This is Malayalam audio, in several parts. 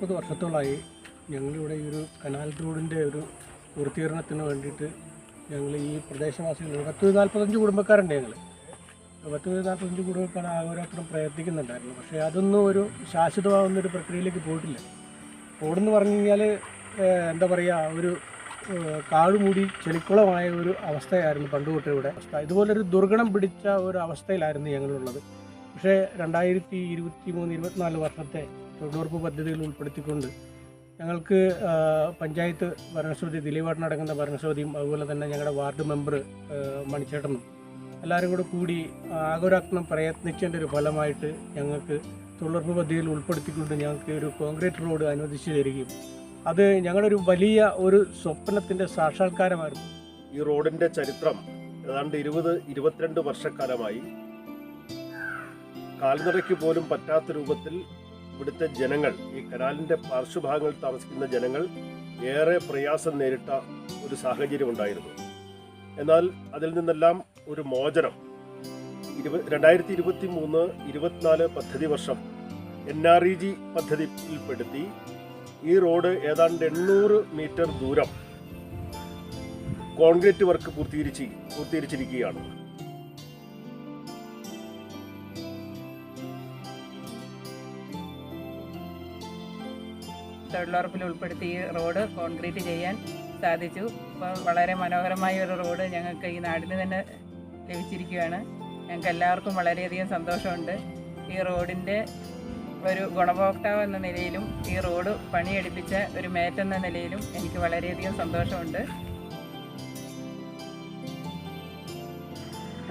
40 വർഷത്തോളമായി ഞങ്ങളിവിടെ ഈ ഒരു കനാൽ റോഡിൻ്റെ ഒരു പൂർത്തീകരണത്തിന് വേണ്ടിയിട്ട് ഞങ്ങൾ ഈ പ്രദേശവാസികൾ 40-45 കുടുംബക്കാരുണ്ട്. ഞങ്ങൾ 40-45 കുടുംബക്കാർ ആഘോരാത്രം പ്രയത്നിക്കുന്നുണ്ടായിരുന്നു. പക്ഷേ അതൊന്നും ഒരു ശാശ്വതമാകുന്നൊരു പ്രക്രിയയിലേക്ക് പോയിട്ടില്ല. റോഡെന്ന് പറഞ്ഞു കഴിഞ്ഞാൽ എന്താ പറയുക, ഒരു കാടുമൂടി ചെളിക്കുളമായ ഒരു അവസ്ഥയായിരുന്നു പണ്ട് തൊട്ട് ഇവിടെ അവസ്ഥ. ഇതുപോലൊരു ദുർഗണം പിടിച്ച ഒരു അവസ്ഥയിലായിരുന്നു ഞങ്ങളുള്ളത്. പക്ഷേ 2023-24 വർഷത്തെ തൊഴിലുറപ്പ് പദ്ധതികൾ ഉൾപ്പെടുത്തിക്കൊണ്ട് ഞങ്ങൾക്ക് പഞ്ചായത്ത് ഭരണസമിതി ദിലീപേട്ടനടങ്ങുന്ന ഭരണസമിതിയും അതുപോലെ തന്നെ ഞങ്ങളുടെ വാർഡ് മെമ്പർ മണിച്ചേട്ടനും എല്ലാവരും കൂടി ആഘോരാത്മകം പ്രയത്നിച്ചതിൻ്റെ ഒരു ഫലമായിട്ട് ഞങ്ങൾക്ക് തൊഴിലുറപ്പ് പദ്ധതിയിൽ ഉൾപ്പെടുത്തിക്കൊണ്ട് ഞങ്ങൾക്ക് ഒരു കോൺക്രീറ്റ് റോഡ് അനുവദിച്ചു തരികയും അത് ഞങ്ങളുടെ ഒരു വലിയ ഒരു സ്വപ്നത്തിൻ്റെ സാക്ഷാത്കാരമായിരുന്നു. ഈ റോഡിൻ്റെ ചരിത്രം ഏതാണ്ട് 20-22 വർഷക്കാലമായി കാൽനടയ്ക്ക് പോലും പറ്റാത്ത രൂപത്തിൽ ഇവിടുത്തെ ജനങ്ങൾ, ഈ കനാലിൻ്റെ പാർശ്വഭാഗങ്ങളിൽ താമസിക്കുന്ന ജനങ്ങൾ ഏറെ പ്രയാസം നേരിട്ട ഒരു സാഹചര്യം ഉണ്ടായിരുന്നു. എന്നാൽ അതിൽ നിന്നെല്ലാം ഒരു മോചനം 2023-24 പദ്ധതി വർഷം NREG പദ്ധതിയിൽപ്പെടുത്തി ഈ റോഡ് ഏതാണ്ട് 800 മീറ്റർ ദൂരം കോൺക്രീറ്റ് വർക്ക് പൂർത്തീകരിച്ചിരിക്കുകയാണ്. തൊഴിലുറപ്പിൽ ഉൾപ്പെടുത്തി ഈ റോഡ് കോൺക്രീറ്റ് ചെയ്യാൻ സാധിച്ചു. ഇപ്പോൾ വളരെ മനോഹരമായ ഒരു റോഡ് ഞങ്ങൾക്ക് ഈ നാടിന് തന്നെ ലഭിച്ചിരിക്കുകയാണ്. ഞങ്ങൾക്ക് എല്ലാവർക്കും വളരെയധികം സന്തോഷമുണ്ട്. ഈ റോഡിൻ്റെ ഒരു ഗുണഭോക്താവ് എന്ന നിലയിലും ഈ റോഡ് പണിയെടുപ്പിച്ച ഒരു മേറ്റെന്ന നിലയിലും എനിക്ക് വളരെയധികം സന്തോഷമുണ്ട്.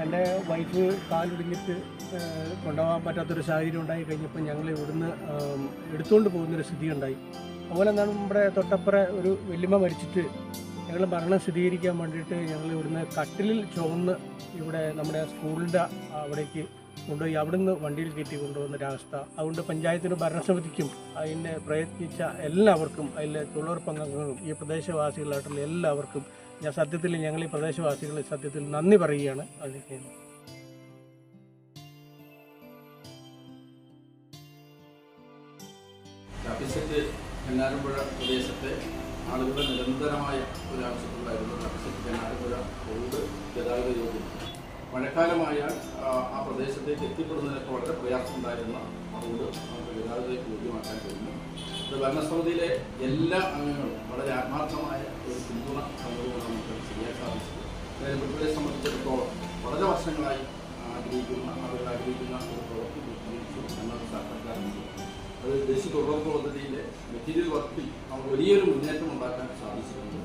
എൻ്റെ വൈഫ് കാലൊടിഞ്ഞിട്ട് കൊണ്ടുപോകാൻ പറ്റാത്തൊരു സാഹചര്യം ഉണ്ടായി കഴിഞ്ഞപ്പോൾ ഞങ്ങൾ ഇവിടുന്ന് എടുത്തുകൊണ്ട് പോകുന്നൊരു സ്ഥിതി ഉണ്ടായി. അതുപോലെ എന്താണ് നമ്മുടെ തൊട്ടപ്പുറം ഒരു വല്യമ്മ മരിച്ചിട്ട് ഞങ്ങൾ മരണം സ്ഥിരീകരിക്കാൻ വേണ്ടിയിട്ട് ഞങ്ങൾ ഇവിടുന്ന് കട്ടിലിൽ ചുവന്ന് ഇവിടെ നമ്മുടെ സ്കൂളിൻ്റെ അവിടേക്ക് കൊണ്ടുപോയി അവിടുന്ന് വണ്ടിയിൽ കയറ്റി കൊണ്ടുവന്നൊരവസ്ഥ. അതുകൊണ്ട് പഞ്ചായത്തിന് ഭരണസമിതിക്കും അതിനെ പ്രയത്നിച്ച എല്ലാവർക്കും, അതിലെ തൊഴിലുറപ്പ് അംഗങ്ങളും ഈ പ്രദേശവാസികളായിട്ടുള്ള എല്ലാവർക്കും ഞങ്ങൾ ഈ പ്രദേശവാസികൾ സത്യത്തിൽ നന്ദി പറയുകയാണ്. അതിലേക്ക് കന്നാരമ്പുഴ പ്രദേശത്തെ ആളുകളുടെ നിരന്തരമായ ഒരു ആവശ്യമുണ്ടായിരുന്നു. കന്നാരമ്പുഴ റോഡ് ഗതാഗത യോഗ്യം. മഴക്കാലമായാൽ ആ പ്രദേശത്തേക്ക് എത്തിപ്പെടുന്നതിനൊക്കെ വളരെ പ്രയാസമുണ്ടായിരുന്ന റോഡ് നമുക്ക് ഗതാഗത യോഗ്യമാക്കാൻ കഴിഞ്ഞു. ഇത് ഭരണസമിതിയിലെ എല്ലാ അംഗങ്ങളും വളരെ ആത്മാർത്ഥമായ ഒരു പിന്തുണ നൽകുമെന്ന് നമുക്ക് ചെയ്യാൻ സാധിച്ചു. ഇവരെ സംബന്ധിച്ചിടത്തോളം വളരെ വർഷങ്ങളായി ആഗ്രഹിക്കുന്ന ഒരു പ്രവൃത്തി പൂർത്തീകരിച്ചു എന്നത് സാക്ഷാത്കാരമുണ്ട്. അത് ദേശീയ തൊഴിലുറപ്പ് പദ്ധതിയിലെ മെറ്റീരിയൽ വർക്കിൽ നമുക്ക് വലിയൊരു മുന്നേറ്റം ഉണ്ടാക്കാൻ സാധിച്ചിട്ടുണ്ട്.